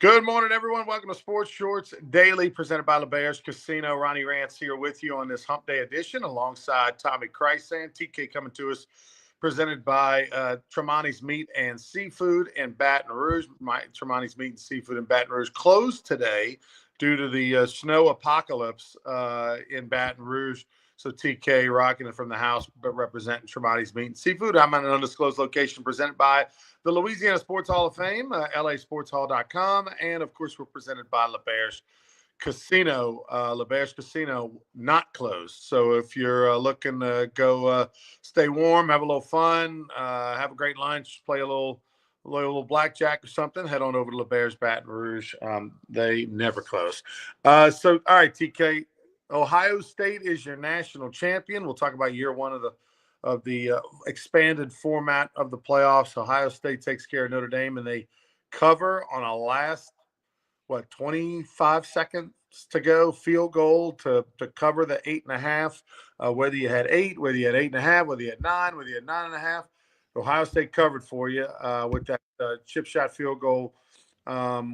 Good morning, everyone. Welcome to Sports Shorts Daily, presented by LeBear's Casino. Ronnie Rance here with you on this Hump Day edition, alongside Tommy Krysan. TK coming to us, presented by Tremonti's Meat and Seafood in Baton Rouge. Tremonti's Meat and Seafood in Baton Rouge closed today due to the snow apocalypse in Baton Rouge. So TK rocking it from the house, but representing Tremonti's Meat and Seafood. I'm at an undisclosed location, presented by the Louisiana Sports Hall of Fame, lasportshall.com, and of course, we're presented by LeBear's Casino. LeBear's Casino not closed. So if you're looking to go stay warm, have a little fun, have a great lunch, play a little blackjack or something, head on over to LeBear's Baton Rouge. They never close. So, all right, TK, Ohio State is your national champion. We'll talk about year one of the expanded format of the playoffs. Ohio State takes care of Notre Dame, and they cover on a last, 25 seconds to go field goal to cover the 8.5. Whether you had 8, whether you had 8.5, whether you had 9, whether you had 9.5, Ohio State covered for you with that chip shot field goal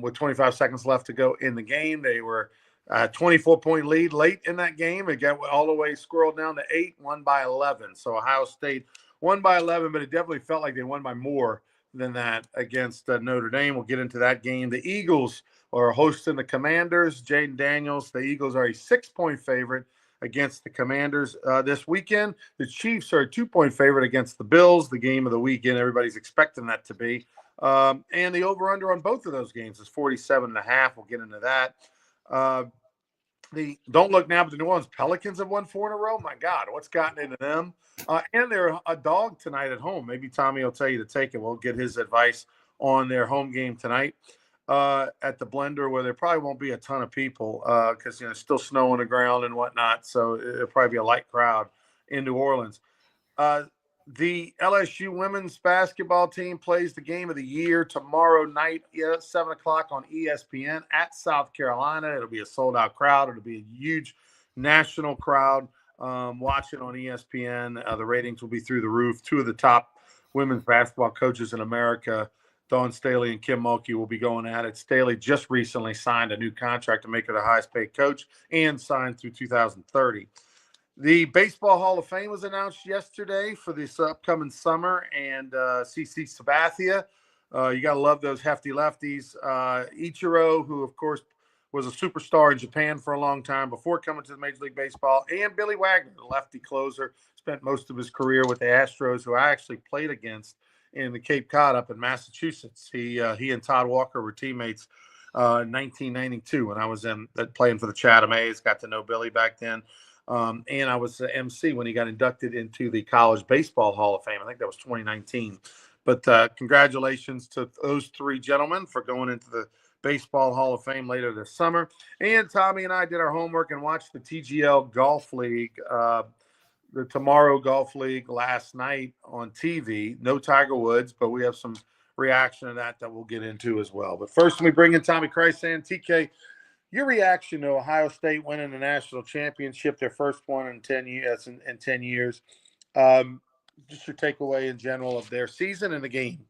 with 25 seconds left to go in the game. They were 24-point lead late in that game. It got all the way squirreled down to 8, won by 11. So Ohio State won by 11, but it definitely felt like they won by more than that against Notre Dame. We'll get into that game. The Eagles are hosting the Commanders. Jaden Daniels. The Eagles are a 6-point favorite against the Commanders this weekend. The Chiefs are a 2-point favorite against the Bills, the game of the weekend. Everybody's expecting that to be. And the over-under on both of those games is 47.5. We'll get into that. Don't look now, but the New Orleans Pelicans have won 4 in a row. My God, what's gotten into them? And they're a dog tonight at home. Maybe Tommy will tell you to take it. We'll get his advice on their home game tonight at the Blender, where there probably won't be a ton of people because still snow on the ground and whatnot. So it'll probably be a light crowd in New Orleans. The LSU women's basketball team plays the game of the year tomorrow night at 7 o'clock on ESPN at South Carolina. It'll be a sold-out crowd. It'll be a huge national crowd watching on ESPN. The ratings will be through the roof. 2 of the top women's basketball coaches in America, Dawn Staley and Kim Mulkey, will be going at it. Staley just recently signed a new contract to make her the highest-paid coach and signed through 2030. The Baseball Hall of Fame was announced yesterday for this upcoming summer, and CC Sabathia. You got to love those hefty lefties. Ichiro, who, of course, was a superstar in Japan for a long time before coming to the Major League Baseball, and Billy Wagner, the lefty closer, spent most of his career with the Astros, who I actually played against in the Cape Cod up in Massachusetts. He and Todd Walker were teammates in 1992 when I was playing for the Chatham A's. Got to know Billy back then. And I was the MC when he got inducted into the College Baseball Hall of Fame. I think that was 2019. But congratulations to those 3 gentlemen for going into the Baseball Hall of Fame later this summer. And Tommy and I did our homework and watched the TGL Golf League, the Tomorrow Golf League last night on TV. No Tiger Woods, but we have some reaction to that we'll get into as well. But first, we bring in Tommy Krysan. TK, your reaction to Ohio State winning the national championship, their first one in 10 years. Just your takeaway in general of their season and the game.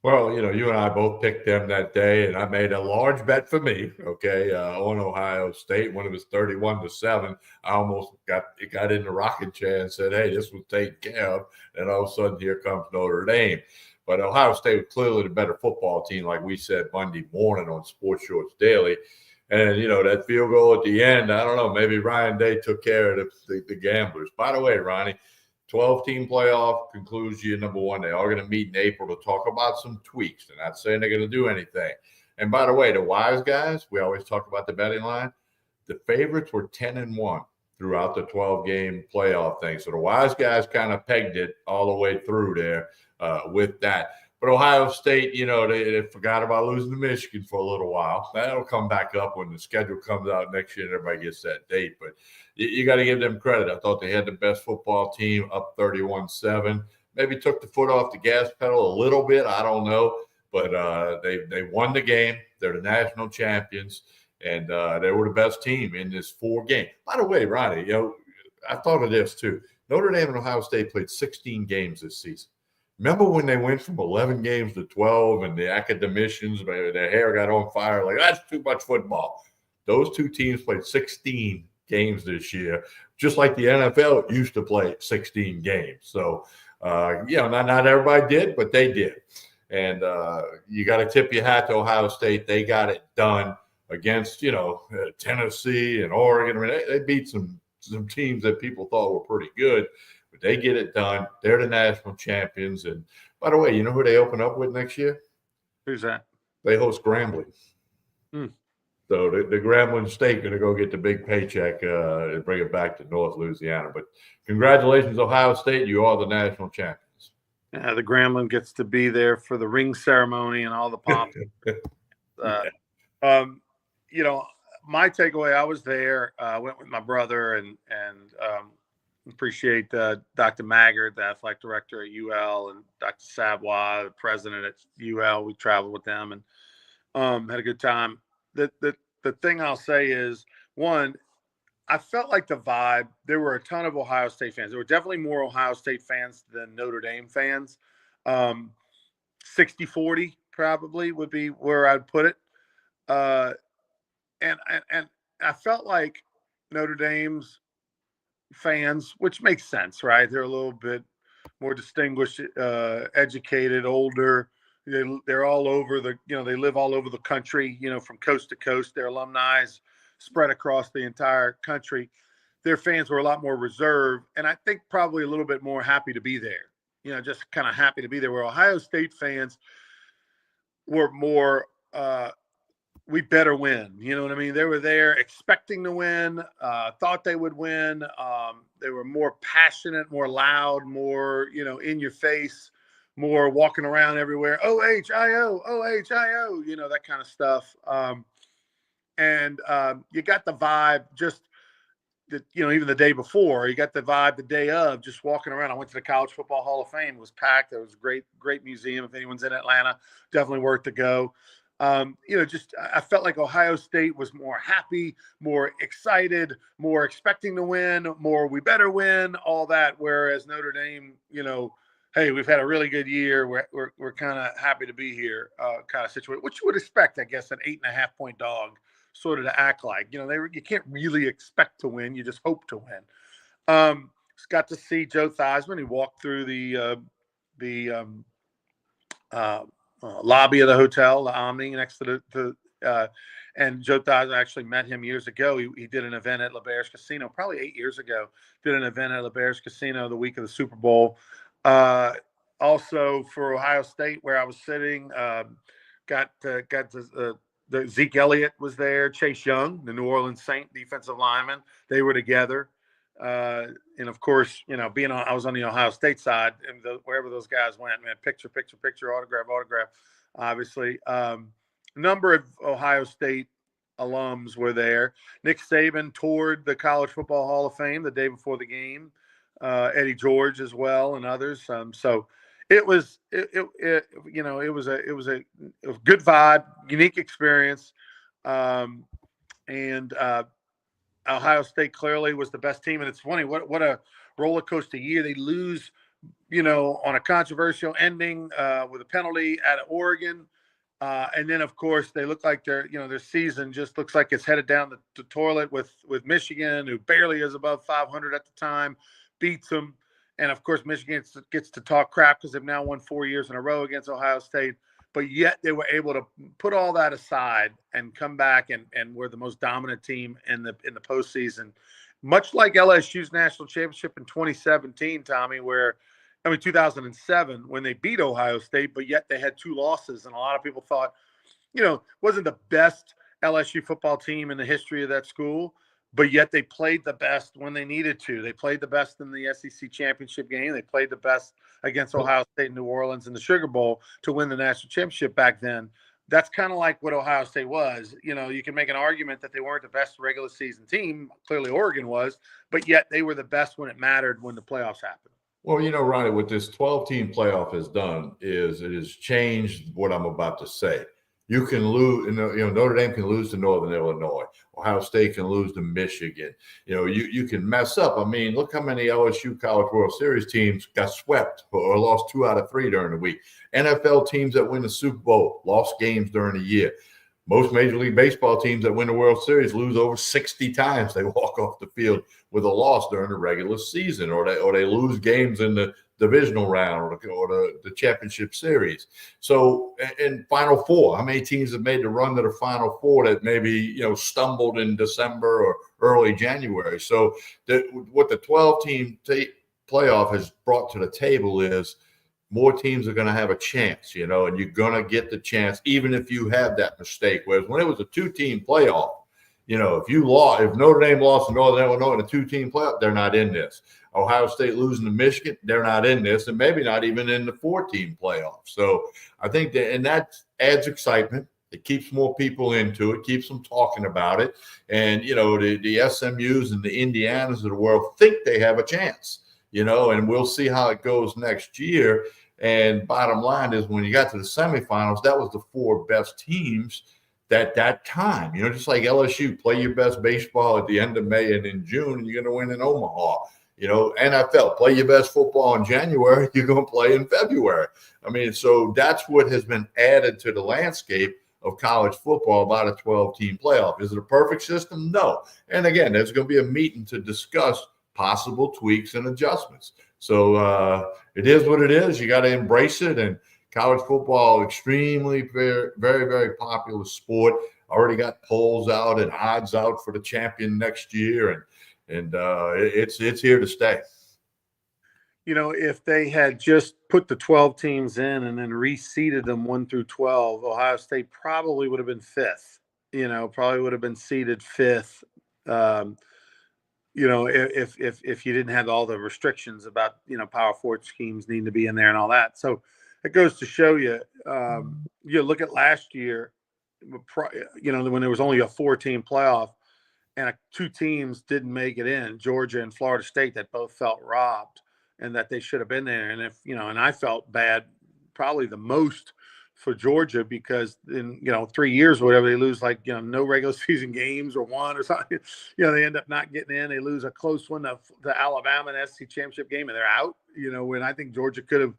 Well, you and I both picked them that day, and I made a large bet for me, on Ohio State when it was 31-7. I almost got in the rocking chair and said, hey, this was taken care of. And all of a sudden, here comes Notre Dame. But Ohio State was clearly the better football team, like we said Monday morning on Sports Shorts Daily. And, that field goal at the end, I don't know, maybe Ryan Day took care of the gamblers. By the way, Ronnie, 12-team playoff concludes year number 1. They are going to meet in April to talk about some tweaks. They're not saying they're going to do anything. And by the way, the wise guys, we always talk about the betting line. The favorites were 10-1 throughout the 12-game playoff thing. So the wise guys kind of pegged it all the way through there with that. But Ohio State, they forgot about losing to Michigan for a little while. That'll come back up when the schedule comes out next year and everybody gets that date. But you got to give them credit. I thought they had the best football team, up 31-7. Maybe took the foot off the gas pedal a little bit. I don't know. But they won the game. They're the national champions. And they were the best team in this 4-game. By the way, Ronnie, I thought of this too. Notre Dame and Ohio State played 16 games this season. Remember when they went from 11 games to 12 and the academicians, their hair got on fire, like, that's too much football. Those two teams played 16 games this year, just like the NFL used to play 16 games. So, not everybody did, but they did. And you got to tip your hat to Ohio State. They got it done against, Tennessee and Oregon. I mean, they beat some teams that people thought were pretty good, but they get it done. They're the national champions. And by the way, you know who they open up with next year? Who's that? They host Grambling. So the Grambling State going to go get the big paycheck and bring it back to North Louisiana. But congratulations, Ohio State. You are the national champions. Yeah, the Grambling gets to be there for the ring ceremony and all the pop. My takeaway, I was there, went with my brother and appreciate Dr. Maggard, the athletic director at UL, and Dr. Savoy, the president at UL. We traveled with them and had a good time. The thing I'll say is, one, I felt like the vibe, there were a ton of Ohio State fans. There were definitely more Ohio State fans than Notre Dame fans. 60-40 probably would be where I'd put it. And I felt like Notre Dame's fans, which makes sense, right? They're a little bit more distinguished, educated, older. They're all over they live all over the country, from coast to coast. Their alumni is spread across the entire country. Their fans were a lot more reserved, and I think probably a little bit more happy to be there, just kind of happy to be there, where Ohio State fans were more, we better win. You know what I mean? They were there expecting to win, thought they would win. They were more passionate, more loud, more, in your face, more walking around everywhere. OHIO, OHIO, that kind of stuff. And you got the vibe just that, even the day before, you got the vibe the day of just walking around. I went to the College Football Hall of Fame. It was packed. It was a great museum. If anyone's in Atlanta, definitely worth to go. I felt like Ohio State was more happy, more excited, more expecting to win, more we better win, all that. Whereas Notre Dame, hey, we've had a really good year. We're kind of happy to be here, kind of situation, which you would expect, I guess, an 8.5-point dog sort of to act like. You can't really expect to win. You just hope to win. Got to see Joe Theismann. He walked through the lobby of the hotel, the Omni, next to and Joe Theismann, actually met him years ago. He did an event at LeBair's Casino, probably 8 years ago. Did an event at LeBair's Casino the week of the Super Bowl. Also for Ohio State, where I was sitting, got the Zeke Elliott was there. Chase Young, the New Orleans Saint defensive lineman, they were together. And of course, I was on the Ohio State side, and wherever those guys went, man, picture, autograph, obviously. Number of Ohio State alums were there. Nick Saban toured the College Football Hall of Fame the day before the game. Eddie George as well, and others. So it was a good vibe, unique experience. And Ohio State clearly was the best team. And it's funny, what a roller coaster year. They lose, on a controversial ending with a penalty at Oregon. And then, of course, they look like their season just looks like it's headed down the toilet with Michigan, who barely is above 500 at the time, beats them. And, of course, Michigan gets to talk crap because they've now won 4 years in a row against Ohio State. But yet they were able to put all that aside and come back and were the most dominant team in the postseason, much like LSU's national championship in 2017, Tommy, 2007, when they beat Ohio State, but yet they had 2 losses. And a lot of people thought, wasn't the best LSU football team in the history of that school, but yet they played the best when they needed to. They played the best in the SEC championship game. They played the best against Ohio State and New Orleans in the Sugar Bowl to win the national championship back then. That's kind of like what Ohio State was. You can make an argument that they weren't the best regular season team. Clearly Oregon was, but yet they were the best when it mattered, when the playoffs happened. Well, Ronnie, what this 12-team playoff has done is it has changed what I'm about to say. You can lose, Notre Dame can lose to Northern Illinois. Ohio State can lose to Michigan. You can mess up. I mean, look how many LSU College World Series teams got swept or lost 2 out of 3 during the week. NFL teams that win the Super Bowl lost games during the year. Most Major League Baseball teams that win the World Series lose over 60 times. They walk off the field with a loss during the regular season, or they lose games in the divisional round or the championship series. So in Final Four, how many teams have made the run to the Final Four that maybe stumbled in December or early January? So what the 12-team playoff has brought to the table is more teams are going to have a chance, and you're going to get the chance even if you have that mistake. Whereas when it was a 2-team playoff, if Notre Dame lost to Northern Illinois in a 2-team playoff, they're not in this. Ohio State losing to Michigan, they're not in this, and maybe not even in the 4-team playoff. So I think that adds excitement. It keeps more people into it, keeps them talking about it. And, the SMUs and the Indianas of the world think they have a chance, and we'll see how it goes next year. And bottom line is when you got to the semifinals, that was the 4 best teams that time, just like LSU, play your best baseball at the end of May and in June, and you're going to win in Omaha. NFL, play your best football in January, you're going to play in February. I mean, so that's what has been added to the landscape of college football about a 12-team playoff. Is it a perfect system? No. And again, there's going to be a meeting to discuss possible tweaks and adjustments. So it is what it is. You got to embrace it. And college football, extremely, very, very, very popular sport. Already got polls out and odds out for the champion next year. And it's here to stay. If they had just put the 12 teams in and then reseeded them 1 through 12, Ohio State probably would have been 5th. Probably would have been seeded 5th. If you didn't have all the restrictions about Power 4 schemes needing to be in there and all that. So it goes to show you. You look at last year, when there was only a 4-team playoff. And 2 teams didn't make it in, Georgia and Florida State, that both felt robbed and that they should have been there. And and I felt bad probably the most for Georgia because in, 3 years or whatever, they lose no regular season games or 1 or something. They end up not getting in. They lose a close one to Alabama in the SEC championship game and they're out, when I think Georgia could have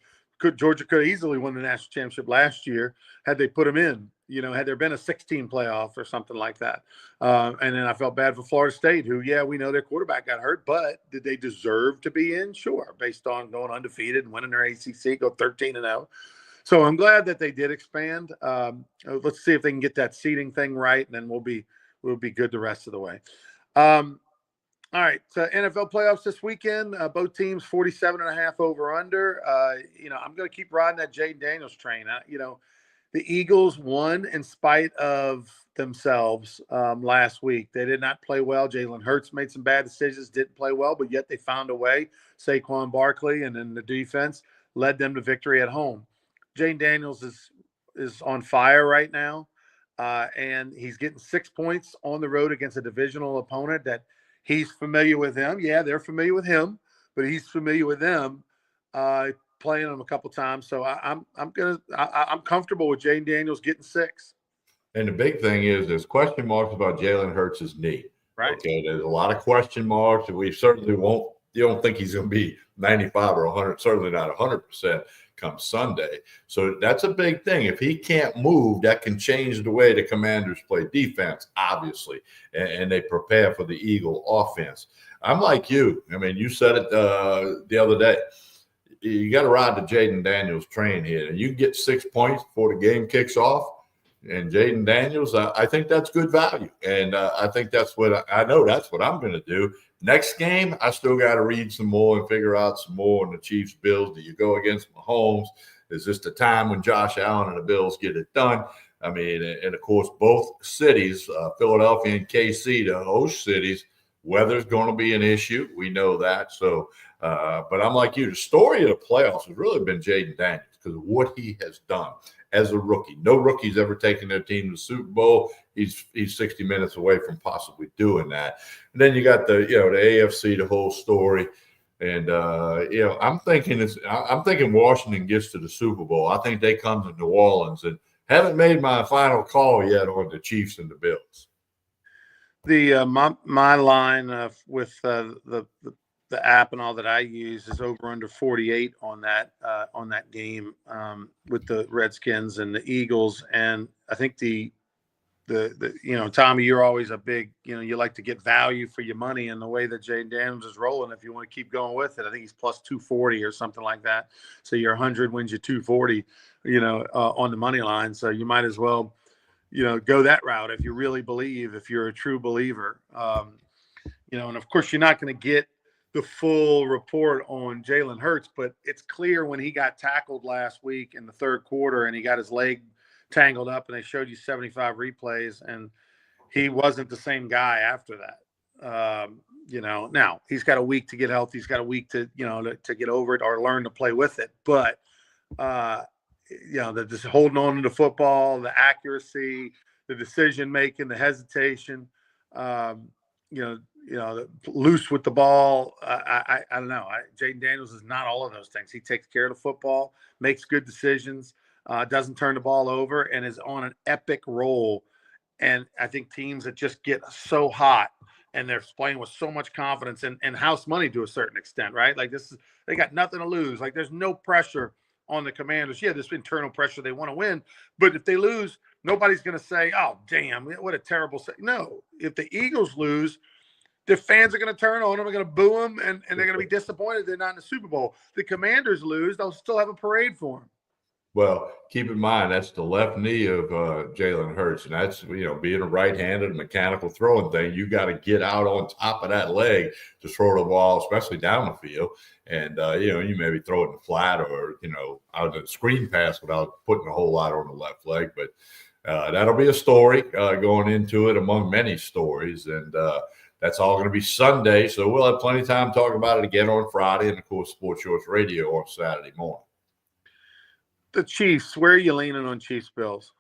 easily won the national championship last year had they put them in, had there been a 16 playoff or something like that. And then I felt bad for Florida State, who, we know their quarterback got hurt, but did they deserve to be in? Sure, based on going undefeated and winning their ACC, go 13-0. So I'm glad that they did expand. Let's see if they can get that seeding thing right, and then we'll be good the rest of the way. All right, so NFL playoffs this weekend. Both teams 47.5 over under. I'm going to keep riding that Jaden Daniels train. The Eagles won in spite of themselves last week. They did not play well. Jalen Hurts made some bad decisions, didn't play well, but yet they found a way. Saquon Barkley and then the defense led them to victory at home. Jaden Daniels is on fire right now, and he's getting 6 points on the road against a divisional opponent that he's familiar with him. Yeah, they're familiar with him, but he's familiar with them, playing them a couple times. So I'm comfortable with Jaden Daniels getting 6. And the big thing is there's question marks about Jalen Hurts' knee. Right. Okay, there's a lot of question marks. We certainly won't. You don't think he's going to be 95 or 100, certainly not 100% come Sunday. So that's a big thing. If he can't move, that can change the way the Commanders play defense, obviously, and they prepare for the Eagle offense. I'm like you. I mean, you said it the other day. You got to ride the Jaden Daniels train here. You get 6 points before the game kicks off. And Jaden Daniels, I think that's good value. And I think that's what I know that's what I'm going to do. Next game, I still got to read some more and figure out some more on the Chiefs Bills. Do you go against Mahomes? Is this the time when Josh Allen and the Bills get it done? I mean, and of course, both cities, Philadelphia and KC, the host cities, weather's going to be an issue. We know that. So, but I'm like you. The story of the playoffs has really been Jaden Daniels because of what he has done as a rookie. No rookie's ever taken their team to the Super Bowl. He's 60 minutes away from possibly doing that. And then you got the AFC, the whole story. And I'm thinking Washington gets to the Super Bowl. I think they come to New Orleans and Haven't made my final call yet on the Chiefs and the Bills. The my line with the app and all that I use is over under 48 on that game with the Redskins and the Eagles, and I think the Tommy, you're always a big, you like to get value for your money, and the way that Jay Daniels is rolling, if you want to keep going with it, I think he's plus 240 or something like that. So your 100 wins you 240, on the money line. So you might as well, go that route if you really believe, if you're a true believer. And of course you're not going to get the full report on Jalen Hurts, but it's clear when he got tackled last week in the third quarter and he got his leg tangled up and they showed you 75 replays and he wasn't the same guy after that. Now he's got a week to get healthy. He's got a week to get over it or learn to play with it. But, just holding on to the football, the accuracy, the decision-making, the hesitation, loose with the ball. I don't know. Jaden Daniels is not all of those things. He takes care of the football, makes good decisions, doesn't turn the ball over, and is on an epic roll. And I think teams that just get so hot and they're playing with so much confidence and house money to a certain extent, right? Like they got nothing to lose. Like there's no pressure on the Commanders. Yeah, there's internal pressure. They want to win, but if they lose, nobody's going to say, "Oh, damn, what a terrible." No, if the Eagles lose, the fans are going to turn on them, are going to boo them, and they're going to be disappointed they're not in the Super Bowl. The Commanders lose, they'll still have a parade for them. Well, keep in mind, that's the left knee of Jalen Hurts, and that's, being a right-handed mechanical throwing thing, you got to get out on top of that leg to throw the ball, especially down the field. And, you maybe throw it in the flat or, out of the screen pass without putting a whole lot on the left leg. But that'll be a story going into it among many stories. And that's all going to be Sunday. So we'll have plenty of time to talk about it again on Friday and, of course, Sports Shorts Radio on Saturday morning. The Chiefs, where are you leaning on Chiefs Bills?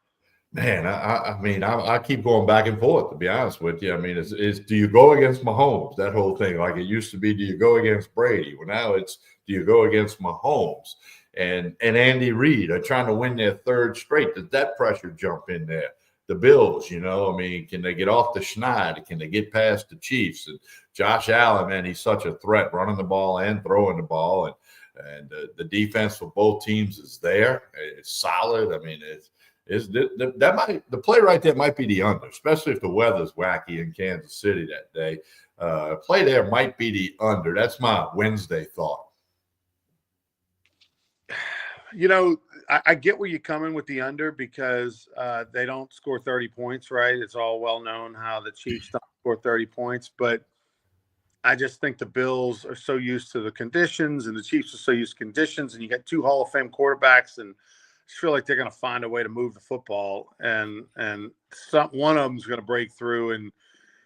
Man, I keep going back and forth, to be honest with you. I mean, it's do you go against Mahomes? That whole thing, like it used to be, do you go against Brady? Well, now it's do you go against Mahomes? And Andy Reid are trying to win their third straight. Does that pressure jump in there? The Bills, can they get off the schneid? Can they get past the Chiefs? And Josh Allen, man, he's such a threat running the ball and throwing the ball. And the defense for both teams is there. It's solid. I mean, the play right there might be the under, especially if the weather's wacky in Kansas City that day. Play there might be the under. That's my Wednesday thought. I get where you're coming with the under because they don't score 30 points, right? It's all well known how the Chiefs don't score 30 points, but I just think the Bills are so used to the conditions and the Chiefs are so used to conditions, and you got two Hall of Fame quarterbacks, and I feel like they're going to find a way to move the football, and one of them's going to break through and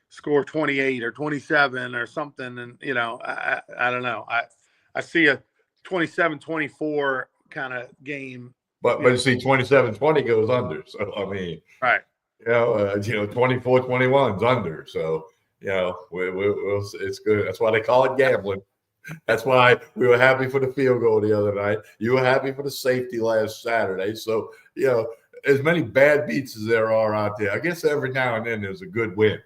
score 28 or 27 or something. And, I don't know. I see a 27-24 kind of game. But you see, 27-20 goes under. So, I mean, right. 24-21's under. So, it's good. That's why they call it gambling. That's why we were happy for the field goal the other night. You were happy for the safety last Saturday. So, as many bad beats as there are out there, I guess every now and then there's a good win.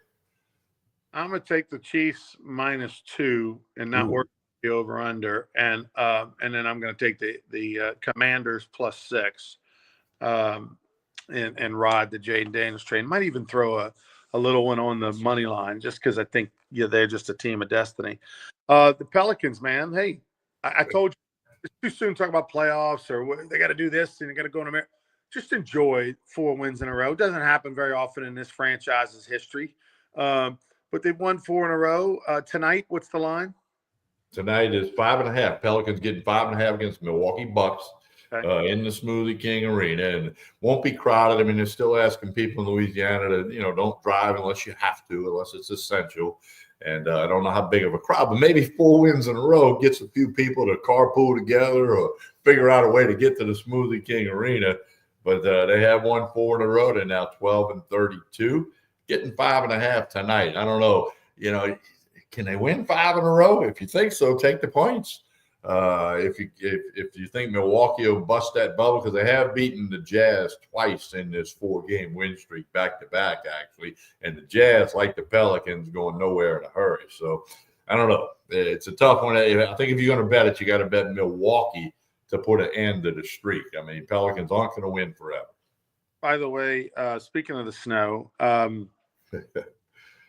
I'm going to take the Chiefs -2 and not work the over under. And then I'm going to take the Commanders +6 and ride the Jaden Daniels train. Might even throw a little one on the money line just because I think they're just a team of destiny. The Pelicans, man. Hey, I told you it's too soon to talk about playoffs or they got to do this and they got to go in America. Just enjoy 4 wins in a row. It doesn't happen very often in this franchise's history. But they've won 4 in a row. Tonight, what's the line? Tonight is 5.5. Pelicans getting 5.5 against Milwaukee Bucks. Okay. In the Smoothie King Arena, and won't be crowded. I mean, they're still asking people in Louisiana to, don't drive unless you have to, unless it's essential. And I don't know how big of a crowd, but maybe 4 wins in a row gets a few people to carpool together or figure out a way to get to the Smoothie King Arena. But they have won 4 in a row. They're now 12-32, getting 5.5 tonight. I don't know, can they win 5 in a row? If you think so, take the points. If you think Milwaukee will bust that bubble, because they have beaten the Jazz twice in this 4-game win streak back to back, actually, and the Jazz, like the Pelicans, going nowhere in a hurry. So I don't know. It's a tough one. I think if you're going to bet it, you got to bet Milwaukee to put an end to the streak. I mean, Pelicans aren't going to win forever. By the way, speaking of the snow,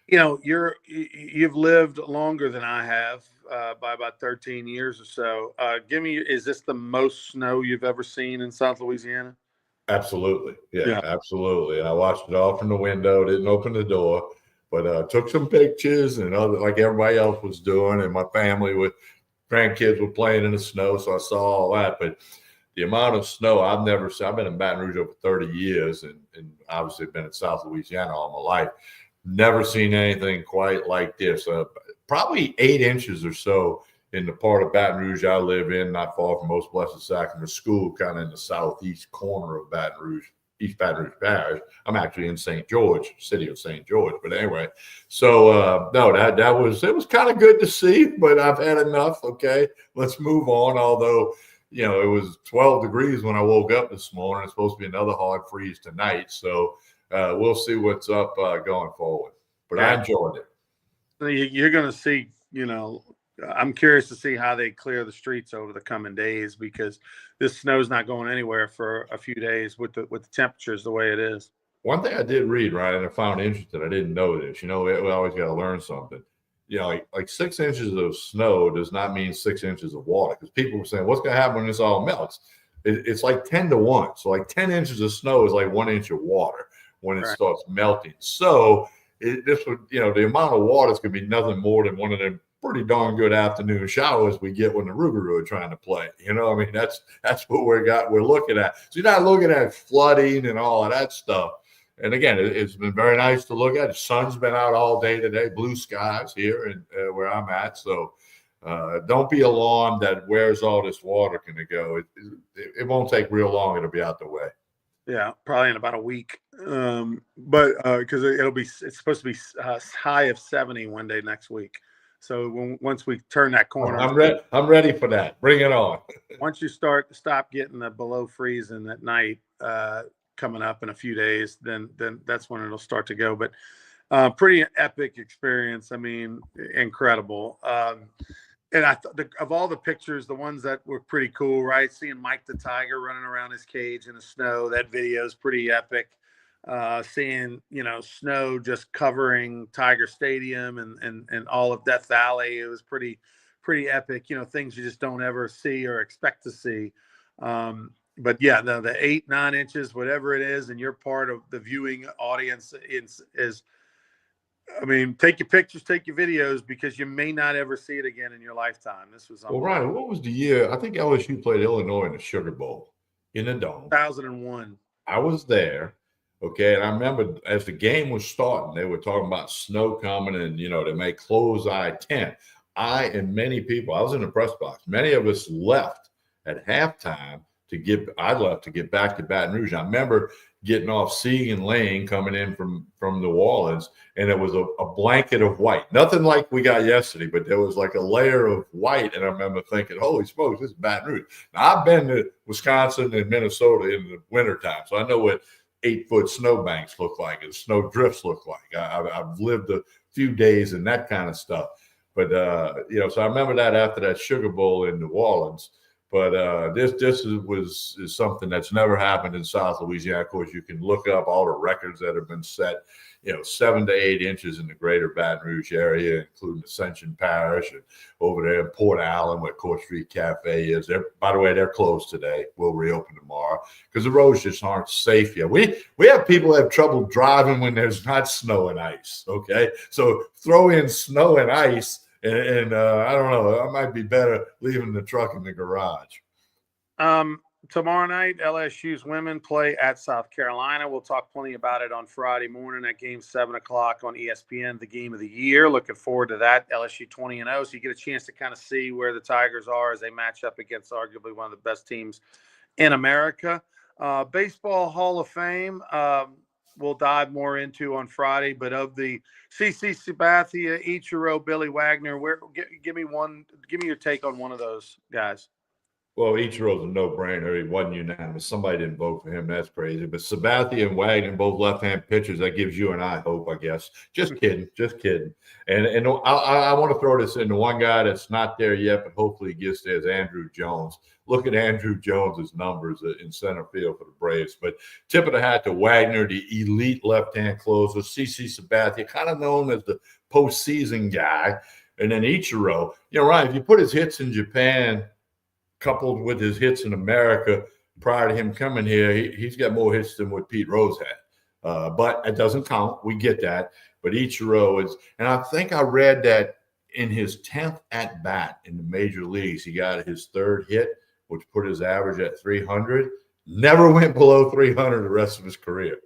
you've lived longer than I have by about 13 years or so. Is this the most snow you've ever seen in South Louisiana? Absolutely. Yeah, absolutely. And I watched it all from the window, didn't open the door, but took some pictures and like everybody else was doing. And my family with grandkids were playing in the snow. So I saw all that. But the amount of snow I've never seen, I've been in Baton Rouge over 30 years and obviously been in South Louisiana all my life. Never seen anything quite like this. Probably 8 inches or so in the part of Baton Rouge I live in, not far from Most Blessed Sacrament School, kind of in the southeast corner of Baton Rouge, East Baton Rouge Parish. I'm actually in St. George, city of St. George. But anyway, so no, it was kind of good to see, but I've had enough. Okay, let's move on. Although, it was 12 degrees when I woke up this morning. It's supposed to be another hard freeze tonight. So we'll see what's up going forward. But I enjoyed it. You're going to see, I'm curious to see how they clear the streets over the coming days, because this snow's not going anywhere for a few days with the temperatures the way it is. One thing I did read, right, and I found interesting, I didn't know this. We always got to learn something. Like 6 inches of snow does not mean 6 inches of water, because people were saying, what's going to happen when this all melts? It's like 10 to 1. So like 10 inches of snow is like 1 inch of water when it starts melting. So the amount of water is going to be nothing more than one of them pretty darn good afternoon showers we get when the Rougarou are trying to play. That's what we're looking at. So you're not looking at flooding and all of that stuff. And again, it's been very nice to look at. The sun's been out all day today, blue skies here and where I'm at. So don't be alarmed that where's all this water going to go. It won't take real long. It'll be out the way. Yeah, probably in about a week. But because it's supposed to be high of 70 one day next week. So once we turn that corner, I'm ready for that. Bring it on. Once you stop getting the below freezing at night coming up in a few days, then that's when it'll start to go. But pretty epic experience. I mean, incredible. And I thought of all the pictures, the ones that were pretty cool, right? Seeing Mike the Tiger running around his cage in the snow, that video is pretty epic. Seeing, snow just covering Tiger Stadium and all of Death Valley, it was pretty epic. Things you just don't ever see or expect to see. But yeah, the 8-9 inches, whatever it is, and you're part of the viewing audience is. I mean, take your pictures, take your videos, because you may not ever see it again in your lifetime. This was well, Ryan. What was the year? I think LSU played Illinois in the Sugar Bowl in the Dome. 2001. I was there. Okay, and I remember as the game was starting, they were talking about snow coming, and they may close I-10. I and many people, I was in the press box. Many of us left at halftime I left to get back to Baton Rouge. I remember getting off Seagan Lane coming in from New Orleans, and it was a blanket of white. Nothing like we got yesterday, but there was like a layer of white. And I remember thinking, holy smokes, this is Baton Rouge. Now, I've been to Wisconsin and Minnesota in the wintertime, so I know what 8-foot snowbanks look like and snow drifts look like. I've lived a few days in that kind of stuff. But, so I remember that after that Sugar Bowl in New Orleans. But this is something that's never happened in South Louisiana. Of course, you can look up all the records that have been set, 7 to 8 inches in the greater Baton Rouge area, including Ascension Parish and over there in Port Allen where Court Street Cafe is. By the way, they're closed today. We'll reopen tomorrow because the roads just aren't safe yet. We have people who have trouble driving when there's not snow and ice, okay? So throw in snow and ice, and I don't know. I might be better leaving the truck in the garage. Tomorrow night, LSU's women play at South Carolina. We'll talk plenty about it on Friday morning at game 7 o'clock on ESPN, the game of the year. Looking forward to that. LSU 20-0, so you get a chance to kind of see where the Tigers are as they match up against arguably one of the best teams in America. Baseball Hall of Fame. we'll dive more into on Friday. But of the CC Sabathia, Ichiro, Billy Wagner, give me your take on one of those guys. Well, Ichiro's a no-brainer. He wasn't unanimous. Somebody didn't vote for him. That's crazy. But Sabathia and Wagner, both left-hand pitchers, that gives you and I hope, I guess. Just kidding. Just kidding. And I want to throw this in. The one guy that's not there yet, but hopefully he gets there, is Andrew Jones. Look at Andrew Jones's numbers in center field for the Braves. But tip of the hat to Wagner, the elite left-hand closer. CC Sabathia, kind of known as the postseason guy. And then Ichiro. Ryan, if you put his hits in Japan – coupled with his hits in America prior to him coming here, he's got more hits than what Pete Rose had. But it doesn't count. We get that. But Ichiro is, and I think I read that in his 10th at bat in the major leagues, he got his third hit, which put his average at 300. Never went below 300 the rest of his career.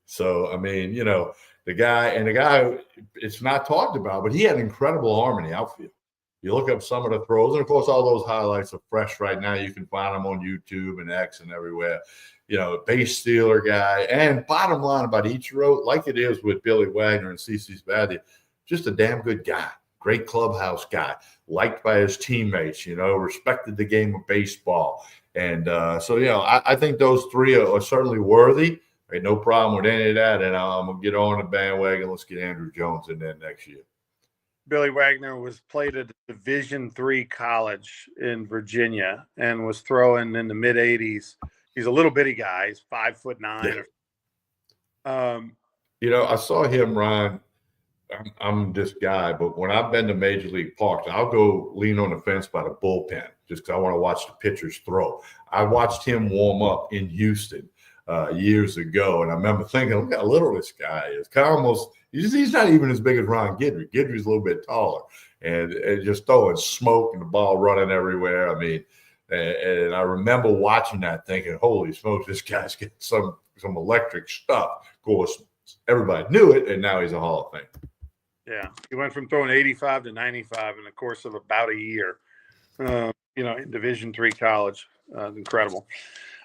So, I mean, the guy, it's not talked about, but he had incredible arm in the outfield. You look up some of the throws, and of course, all those highlights are fresh right now. You can find them on YouTube and X and everywhere. Base stealer guy. And bottom line about Ichiro, like it is with Billy Wagner and CC Sabathia, just a damn good guy. Great clubhouse guy, liked by his teammates. Respected the game of baseball. And I think those three are certainly worthy. Ain't no problem with any of that. And I'm gonna get on the bandwagon. Let's get Andrew Jones in there next year. Billy Wagner was played at a Division III college in Virginia and was throwing in the mid 80s. He's a little bitty guy. He's 5'9". I saw him, Ryan. I'm this guy, but when I've been to Major League Parks, I'll go lean on the fence by the bullpen just because I want to watch the pitchers throw. I watched him warm up in Houston years ago, and I remember thinking, look how little this guy is. He's not even as big as Ron Guidry. Guidry's a little bit taller, and just throwing smoke and the ball running everywhere. I mean, and I remember watching that thinking, holy smokes, this guy's getting some electric stuff. Of course, everybody knew it, and now he's a Hall of Fame. Yeah, he went from throwing 85 to 95 in the course of about a year, in Division III college. Incredible.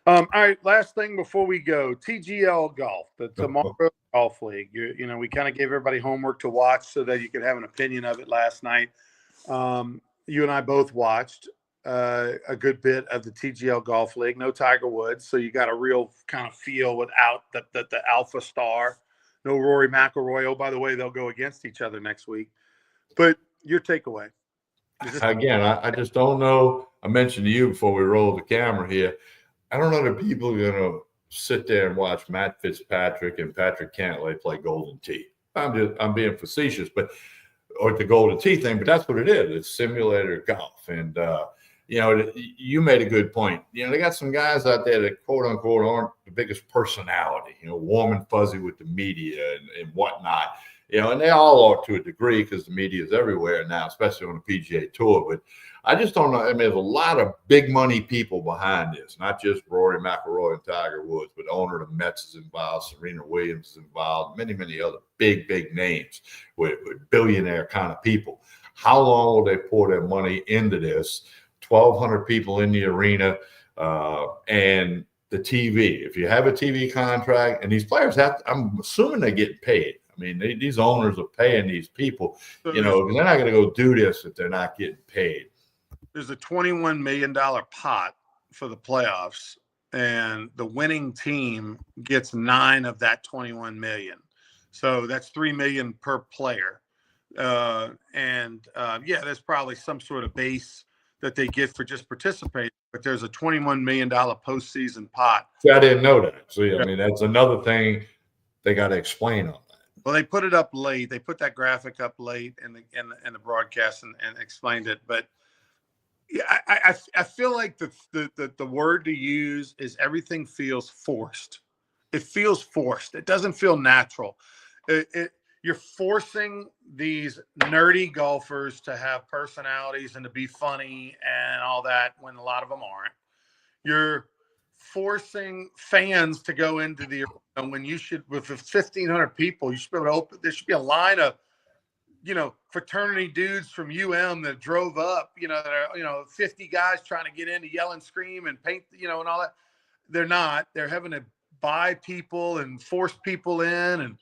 All right, last thing before we go, TGL Golf, the Tomorrow Golf League. We kind of gave everybody homework to watch so that you could have an opinion of it last night. You and I both watched a good bit of the TGL Golf League. No Tiger Woods, so you got a real kind of feel without the alpha star. No Rory McIlroy. Oh, by the way, they'll go against each other next week. But your takeaway? Again, I just don't know. I mentioned to you before we rolled the camera here, I don't know that people are going to sit there and watch Matt Fitzpatrick and Patrick Cantlay play Golden Tee. I'm being facetious, or the Golden Tee thing, but that's what it is. It's simulator golf. And, you made a good point. They got some guys out there that, quote unquote, aren't the biggest personality, warm and fuzzy with the media and whatnot. And they all are to a degree because the media is everywhere now, especially on the PGA Tour. But I just don't know. I mean, there's a lot of big money people behind this, not just Rory McIlroy and Tiger Woods, but the owner of the Mets is involved, Serena Williams is involved, many, many other big names with billionaire kind of people. How long will they pour their money into this? 1,200 people in the arena and the TV. If you have a TV contract, and these players I'm assuming they're getting paid. I mean, these owners are paying these people, they're not going to go do this if they're not getting paid. There's a $21 million pot for the playoffs, and the winning team gets 9 of that 21 million. So that's $3 million per player. There's probably some sort of base that they get for just participating, but there's a $21 million postseason pot. See, I didn't know that. So, I mean, that's another thing they got to explain on that. Well, they put it up late. They put that graphic up late in the broadcast and explained it. But yeah, I feel like the word to use is everything feels forced. It feels forced. It doesn't feel natural. You're forcing these nerdy golfers to have personalities and to be funny and all that when a lot of them aren't. You're forcing fans to go into the arena when you should, with 1,500 people, you should be able to open. There should be a line of, fraternity dudes from UM that drove up, that are, 50 guys trying to get in to yell and scream and paint, and all that. They're not. They're having a buy people and force people in, and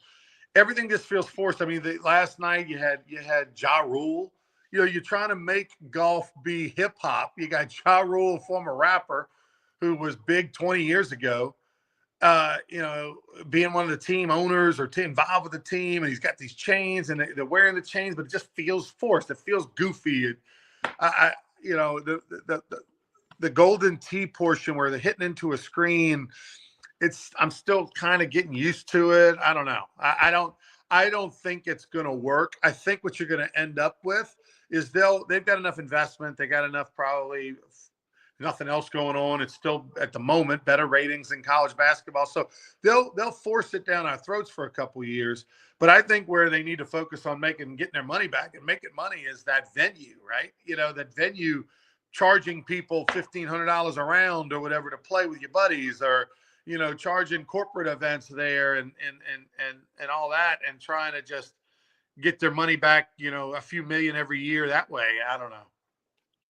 everything just feels forced. I mean, last night you had Ja Rule. You know, you're trying to make golf be hip hop. You got Ja Rule, a former rapper, who was big 20 years ago. You know, being one of the team owners or involved with the team, and he's got these chains, and they're wearing the chains, but it just feels forced. It feels goofy. You know, the golden tee portion where they're hitting into a screen. I'm still kind of getting used to it. I don't know. I don't think it's going to work. I think what you're going to end up with is they've got enough investment. They got enough, probably nothing else going on. It's still at the moment better ratings than college basketball. So they'll force it down our throats for a couple of years. But I think where they need to focus on getting their money back and making money is that venue, right? You know, that venue charging people $1,500 a round or whatever to play with your buddies, or, you know, charging corporate events there and all that, and trying to just get their money back, you know, a few million every year that way. I don't know.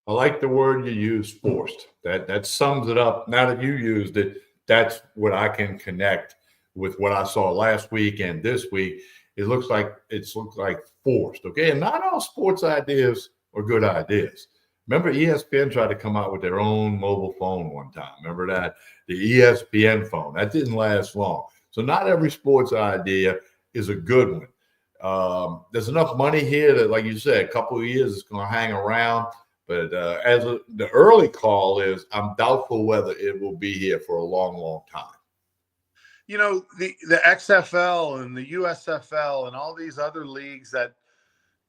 I like the word you use, forced. That sums it up. Now that you used it, that's what I can connect with what I saw last week and this week. It looks like forced. Okay. And not all sports ideas are good ideas. Remember, ESPN tried to come out with their own mobile phone one time. Remember that? The ESPN phone. That didn't last long. So not every sports idea is a good one. There's enough money here that, like you said, a couple of years it's going to hang around. But the early call is, I'm doubtful whether it will be here for a long, long time. You know, the XFL and the USFL and all these other leagues that,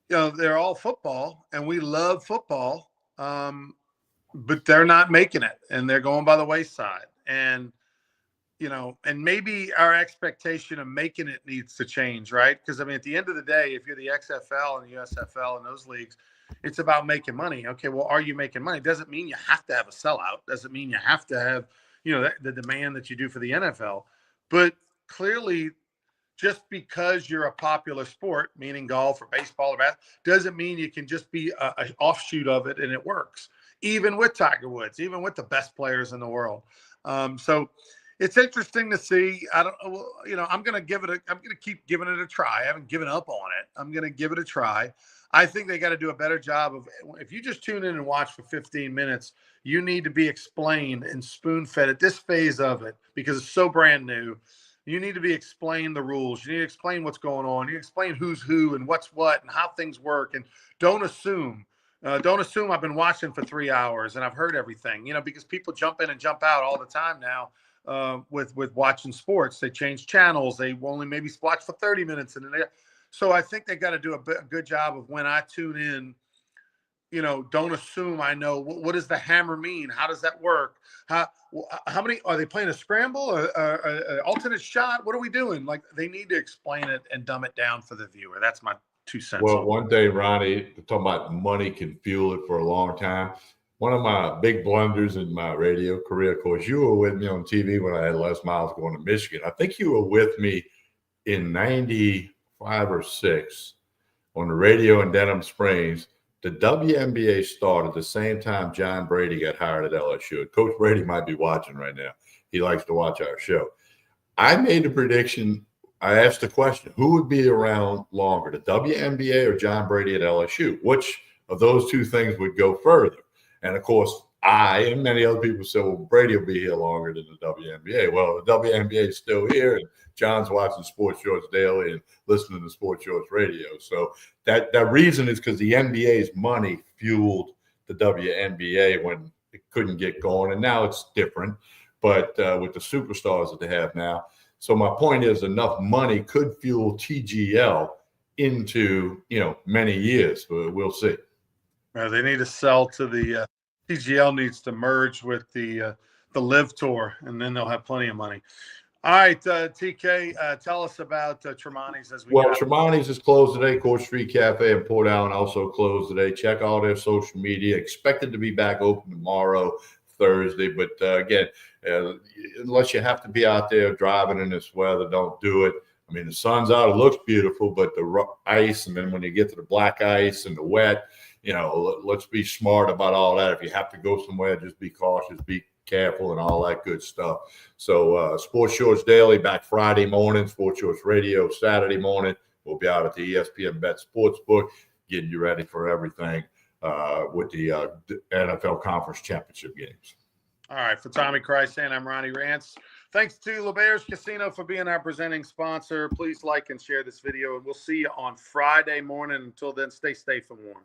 you know, they're all football, and we love football, but they're not making it, and they're going by the wayside. And, you know, and maybe our expectation of making it needs to change, right? Because, I mean, at the end of the day, if you're the XFL and the USFL and those leagues, it's about making money. Okay, well, are you making money? Doesn't mean you have to have a sellout. Doesn't mean you have to have, you know, the demand that you do for the NFL. But clearly, just because you're a popular sport, meaning golf or baseball or basketball, doesn't mean you can just be an offshoot of it and it works. Even with Tiger Woods, even with the best players in the world. So it's interesting to see. You know, I'm going to keep giving it a try. I haven't given up on it. I'm going to give it a try. I think they got to do a better job of, if you just tune in and watch for 15 minutes, you need to be explained and spoon-fed at this phase of it, because it's so brand new. You need to be explained the rules. You need to explain what's going on. You need to explain who's who and what's what and how things work. And don't assume. Don't assume I've been watching for 3 hours and I've heard everything, you know, because people jump in and jump out all the time now with watching sports. They change channels. They only maybe watch for 30 minutes. So I think they got to do a good job of, when I tune in, you know, don't assume I know what does the hammer mean? How does that work? How many are they playing, a scramble or alternate shot? What are we doing? Like, they need to explain it and dumb it down for the viewer. That's my 2 cents. Well, one day, Ronnie, talking about money can fuel it for a long time. One of my big blunders in my radio career, of course, you were with me on TV when I had Les Miles going to Michigan. I think you were with me in 95 or 6 on the radio in Denham Springs. The WNBA started the same time John Brady got hired at LSU. Coach Brady might be watching right now. He likes to watch our show. I made a prediction. I asked the question, who would be around longer, the WNBA or John Brady at LSU? Which of those two things would go further? And, of course, I and many other people said, well, Brady will be here longer than the WNBA. Well, the WNBA is still here, and John's watching Sports Shorts Daily and listening to Sports Shorts Radio. So that reason is because the NBA's money fueled the WNBA when it couldn't get going, and now it's different. But with the superstars that they have now. So my point is, enough money could fuel TGL into, you know, many years. We'll see. They need to sell to the TGL needs to merge with the Live Tour, and then they'll have plenty of money. All right, TK, tell us about Tremonti's as we go. Well, Tremonti's is closed today. Court Street Cafe in Port Allen also closed today. Check all their social media. Expected to be back open tomorrow, Thursday. But again, unless you have to be out there driving in this weather, don't do it. I mean, the sun's out. It looks beautiful, but the ice, and then when you get to the black ice and the wet, you know, let's be smart about all that. If you have to go somewhere, just be cautious, be careful and all that good stuff. So Sports Shorts Daily back Friday morning, Sports Shorts Radio Saturday morning. We'll be out at the ESPN Bet Sportsbook getting you ready for everything with the NFL Conference Championship games. All right, for Tommy Krysan, I'm Ronnie Rance. Thanks to LeBears Casino for being our presenting sponsor. Please like and share this video, and we'll see you on Friday morning. Until then, stay safe and warm.